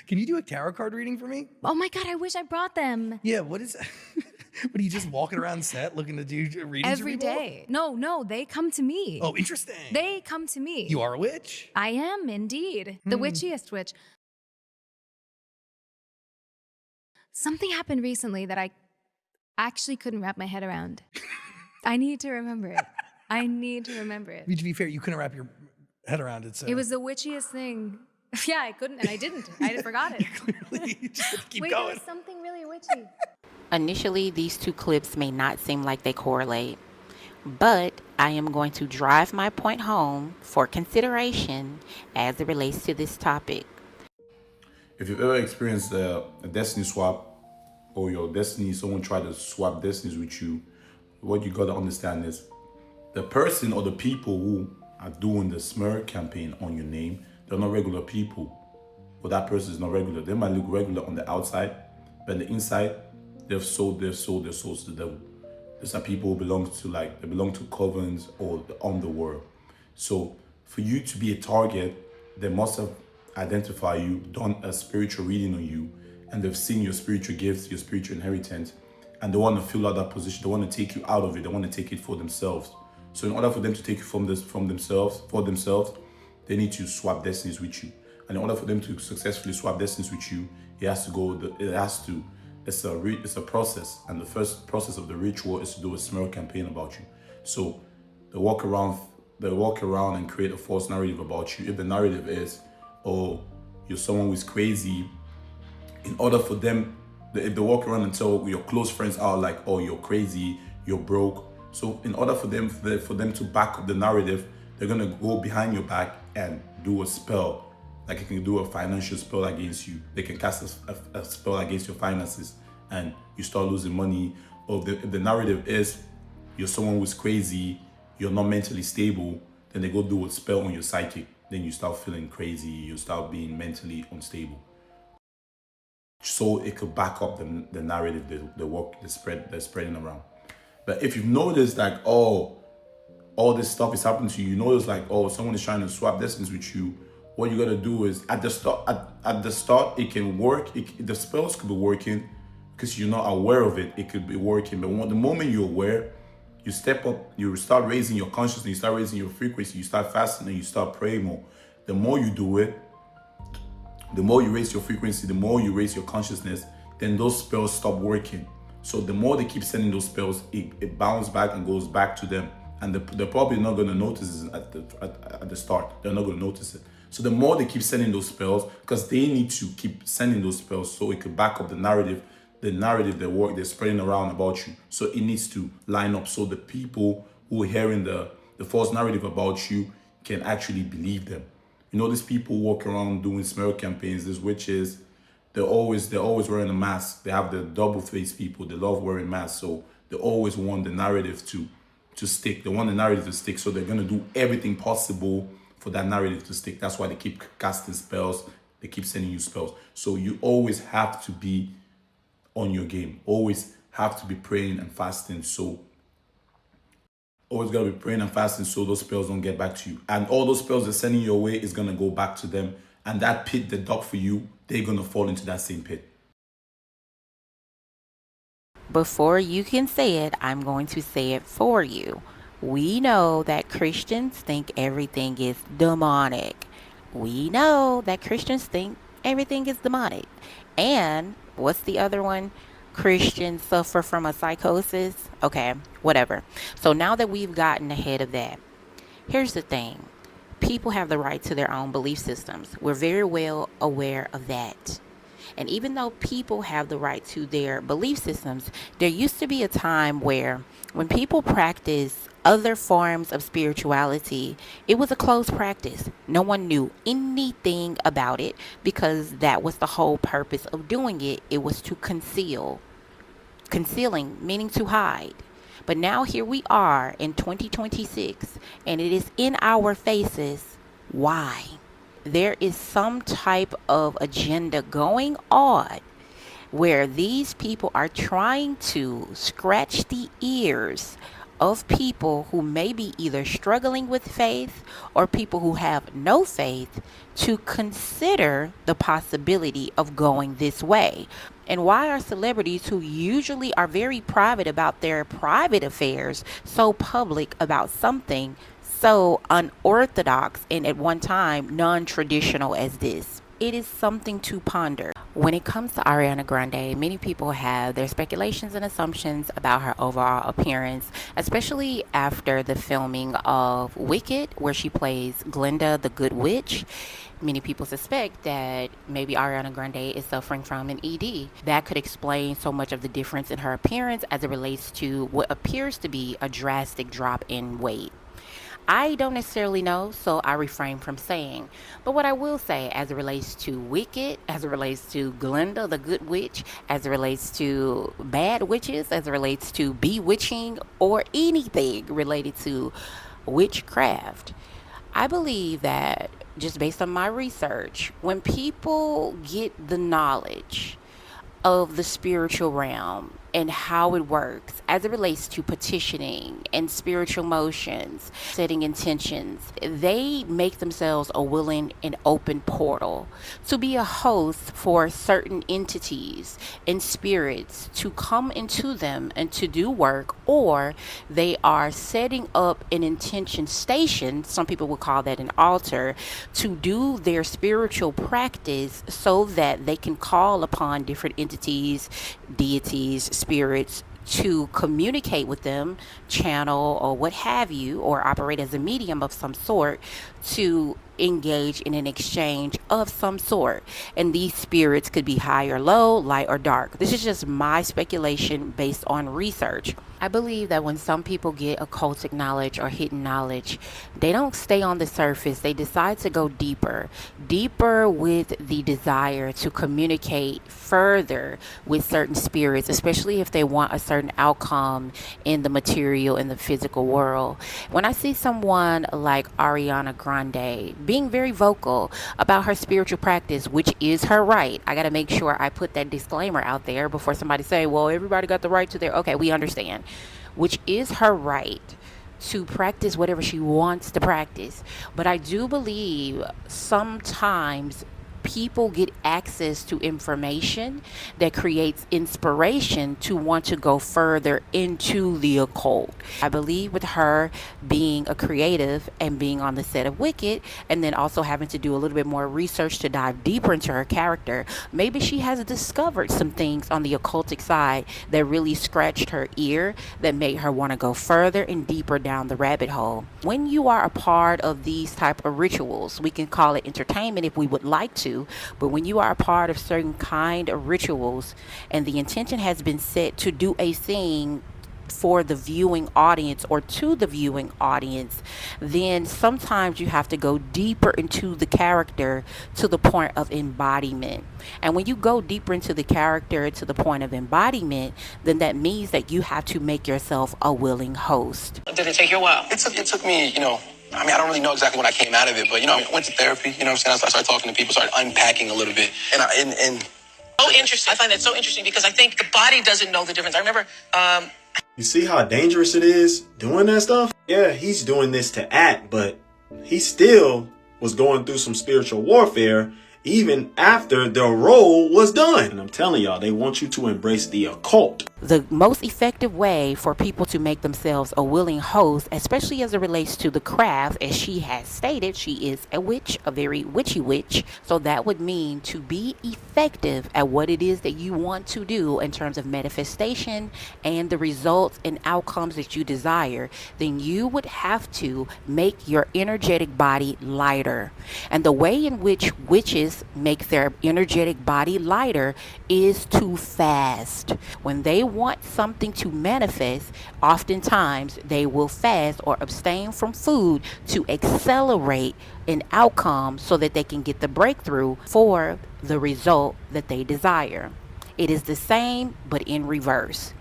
Can you do a tarot card reading for me? Oh my God, I wish I brought them. Yeah, what is what are you just walking around set looking to do readings Every for people? day. No, they come to me. Oh, interesting. They come to me. You are a witch? I am indeed. The witchiest witch. Something happened recently that I actually couldn't wrap my head around. I need to remember it. I need to remember it. To be fair, you couldn't wrap your head around it, so. It was the witchiest thing. Yeah, I couldn't, and I didn't. I forgot it. Clearly, you just had to keep Wait, going. there was something really witchy. Initially, these two clips may not seem like they correlate, but I am going to drive my point home for consideration as it relates to this topic. If you've ever experienced a destiny swap, or your destiny, someone tried to swap destinies with you, what you gotta understand is the person or the people who are doing the smear campaign on your name, they're not regular people. Well, that person is not regular. They might look regular on the outside, but on the inside, they've sold their souls to the devil. These are people who belong to covens or the underworld. So for you to be a target, they must have identified you, done a spiritual reading on you, and they've seen your spiritual gifts, your spiritual inheritance, and they want to fill out that position. They want to take you out of it. They want to take it for themselves. So in order for them to take it for themselves, they need to swap destinies with you. And in order for them to successfully swap destinies with you, it's a process. And the first process of the ritual is to do a smear campaign about you. So they walk around and create a false narrative about you. If the narrative is, oh, you're someone who's crazy, in order for them, if they walk around and tell your close friends out like, oh, you're crazy, you're broke. So in order for them to back up the narrative, they're gonna go behind your back and do a spell. Like you can do a financial spell against you. They can cast a spell against your finances and you start losing money. Or if the narrative is you're someone who's crazy, you're not mentally stable, then they go do a spell on your psychic. Then you start feeling crazy, you start being mentally unstable. So it could back up the narrative they're spreading around. But if you've noticed like, oh, all this stuff is happening to you, you notice like, oh, someone is trying to swap destinies with you, what you gotta do is at the start it can work. The spells could be working because you're not aware of it. It could be working, but the moment you're aware, you step up, you start raising your consciousness, you start raising your frequency, you start fasting and you start praying more. The more you do it, the more you raise your frequency, the more you raise your consciousness, then those spells stop working. So the more they keep sending those spells, it bounces back and goes back to them. And they're probably not going to notice it at the start. They're not going to notice it. So the more they keep sending those spells, because they need to keep sending those spells so it could back up the narrative they're spreading around about you. So it needs to line up so the people who are hearing the false narrative about you can actually believe them. You know, these people walk around doing smear campaigns, these witches, they're always wearing a mask. They have the double-faced people. They love wearing masks. So they always want the narrative to stick. They want the narrative to stick. So they're going to do everything possible for that narrative to stick. That's why they keep casting spells. They keep sending you spells. So you always have to be on your game. Always have to be praying and fasting. So always got to be praying and fasting so those spells don't get back to you. And all those spells they're sending your way is going to go back to them. And that pit they dug for you, they're going to fall into that same pit. Before you can say it, I'm going to say it for you. We know that Christians think everything is demonic. We know that Christians think everything is demonic. And what's the other one? Christians suffer from a psychosis. Okay, whatever. So now that we've gotten ahead of that, here's the thing. People have the right to their own belief systems. We're very well aware of that. And even though people have the right to their belief systems, there used to be a time where when people practiced other forms of spirituality, it was a closed practice. No one knew anything about it because that was the whole purpose of doing it. It was to conceal. Concealing, meaning to hide. But now here we are in 2026, and it is in our faces. Why? There is some type of agenda going on where these people are trying to scratch the ears of people who may be either struggling with faith or people who have no faith to consider the possibility of going this way. And why are celebrities who usually are very private about their private affairs so public about something so unorthodox and at one time non-traditional as this? It is something to ponder. When it comes to Ariana Grande, many people have their speculations and assumptions about her overall appearance, especially after the filming of Wicked, where she plays Glinda the Good Witch. Many people suspect that maybe Ariana Grande is suffering from an ED. That could explain so much of the difference in her appearance as it relates to what appears to be a drastic drop in weight. I don't necessarily know, so I refrain from saying. But what I will say as it relates to Wicked, as it relates to Glinda the Good Witch, as it relates to bad witches, as it relates to bewitching, or anything related to witchcraft, I believe that just based on my research, when people get the knowledge of the spiritual realm and how it works as it relates to petitioning and spiritual motions, setting intentions, they make themselves a willing and open portal to be a host for certain entities and spirits to come into them and to do work, or they are setting up an intention station, some people would call that an altar, to do their spiritual practice so that they can call upon different entities, deities, spirits to communicate with them, channel or what have you, or operate as a medium of some sort to engage in an exchange of some sort. And these spirits could be high or low, light or dark. This is just my speculation based on research. I believe that when some people get occultic knowledge or hidden knowledge, they don't stay on the surface. They decide to go deeper with the desire to communicate further with certain spirits, especially if they want a certain outcome in the material, in the physical world. When I see someone like Ariana Grande being very vocal about her spiritual practice, which is her right, I got to make sure I put that disclaimer out there before somebody say, well, everybody got the right to their, okay, we understand, which is her right to practice whatever she wants to practice. But I do believe sometimes people get access to information that creates inspiration to want to go further into the occult. I believe with her being a creative and being on the set of Wicked, and then also having to do a little bit more research to dive deeper into her character, maybe she has discovered some things on the occultic side that really scratched her ear, that made her want to go further and deeper down the rabbit hole. When you are a part of these type of rituals, we can call it entertainment if we would like to, but when you are a part of certain kind of rituals and the intention has been set to do a thing for the viewing audience or to the viewing audience, then sometimes you have to go deeper into the character to the point of embodiment. And when you go deeper into the character to the point of embodiment, then that means that you have to make yourself a willing host. Did it take you a while? It took me, I mean, I don't really know exactly when I came out of it, but, I went to therapy, what I'm saying? I started talking to people, started unpacking a little bit. And so interesting. I find that so interesting because I think the body doesn't know the difference. I remember, you see how dangerous it is doing that stuff? Yeah, he's doing this to act, but he still was going through some spiritual warfare even after the role was done. And I'm telling y'all, they want you to embrace the occult. The most effective way for people to make themselves a willing host, especially as it relates to the craft, as she has stated, she is a witch, a very witchy witch. So that would mean to be effective at what it is that you want to do in terms of manifestation and the results and outcomes that you desire, then you would have to make your energetic body lighter. And the way in which witches make their energetic body lighter is to fast. When they want something to manifest, oftentimes they will fast or abstain from food to accelerate an outcome so that they can get the breakthrough for the result that they desire. It is the same, but in reverse.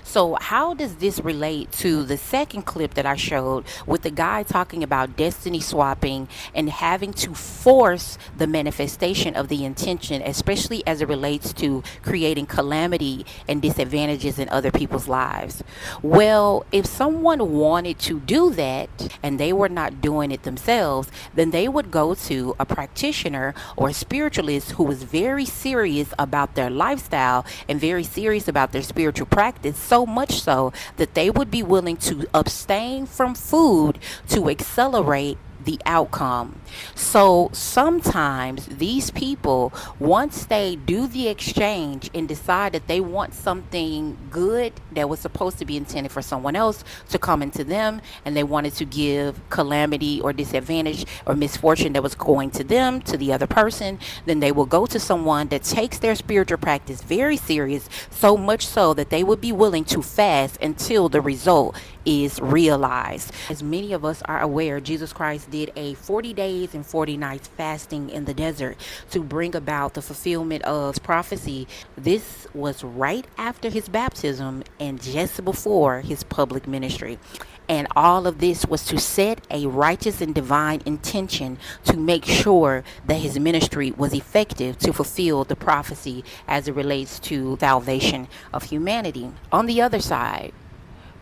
So how does this relate to the second clip that I showed with the guy talking about destiny swapping and having to force the manifestation of the intention, especially as it relates to creating calamity and disadvantages in other people's lives? Well, if someone wanted to do that and they were not doing it themselves, then they would go to a practitioner or a spiritualist who was very serious about their lifestyle and very serious about their spiritual practice, so much so that they would be willing to abstain from food to accelerate the outcome. So sometimes these people, once they do the exchange and decide that they want something good that was supposed to be intended for someone else to come into them, and they wanted to give calamity or disadvantage or misfortune that was going to them to the other person, then they will go to someone that takes their spiritual practice very serious, so much so that they would be willing to fast until the result is realized. As many of us are aware, Jesus Christ did a 40 days and 40 nights fasting in the desert to bring about the fulfillment of prophecy. This was right after his baptism and just before his public ministry. And all of this was to set a righteous and divine intention to make sure that his ministry was effective to fulfill the prophecy as it relates to salvation of humanity. On the other side,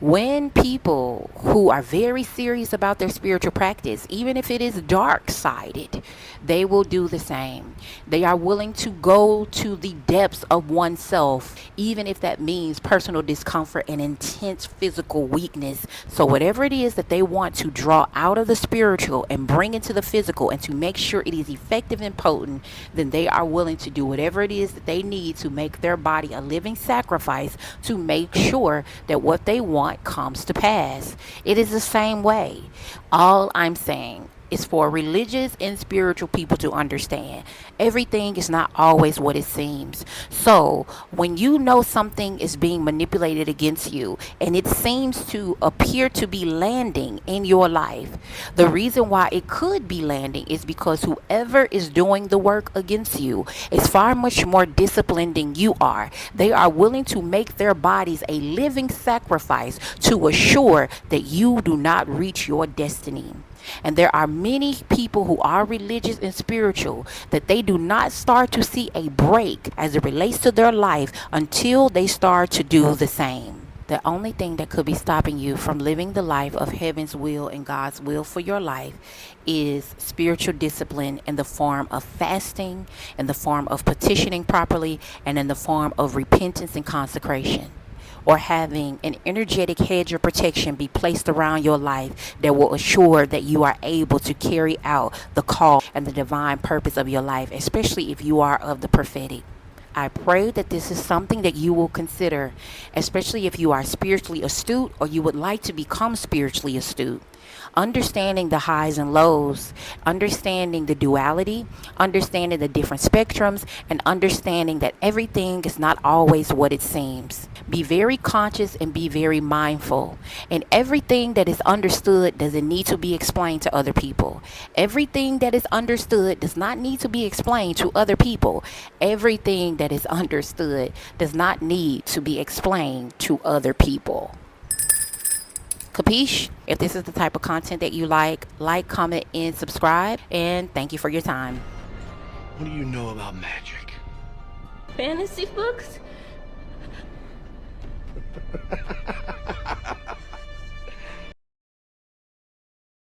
when people who are very serious about their spiritual practice, even if it is dark-sided, they will do the same. They are willing to go to the depths of oneself, even if that means personal discomfort and intense physical weakness. So whatever it is that they want to draw out of the spiritual and bring into the physical and to make sure it is effective and potent, then they are willing to do whatever it is that they need to make their body a living sacrifice to make sure that what they want comes to pass. It is the same way. All I'm saying is for religious and spiritual people to understand everything is not always what it seems. So when you know something is being manipulated against you and it seems to appear to be landing in your life, the reason why it could be landing is because whoever is doing the work against you is far much more disciplined than you are. They are willing to make their bodies a living sacrifice to assure that you do not reach your destiny. And there are many people who are religious and spiritual that they do not start to see a break as it relates to their life until they start to do the same. The only thing that could be stopping you from living the life of heaven's will and God's will for your life is spiritual discipline in the form of fasting, in the form of petitioning properly, and in the form of repentance and consecration, or having an energetic hedge of protection be placed around your life that will assure that you are able to carry out the call and the divine purpose of your life, especially if you are of the prophetic. I pray that this is something that you will consider, especially if you are spiritually astute or you would like to become spiritually astute. Understanding the highs and lows, understanding the duality, understanding the different spectrums, and understanding that everything is not always what it seems. Be very conscious and be very mindful. And everything that is understood doesn't need to be explained to other people. Everything that is understood does not need to be explained to other people. Everything that is understood does not need to be explained to other people. Capiche? If this is the type of content that you like, comment, and subscribe. And thank you for your time. What do you know about magic? Fantasy books?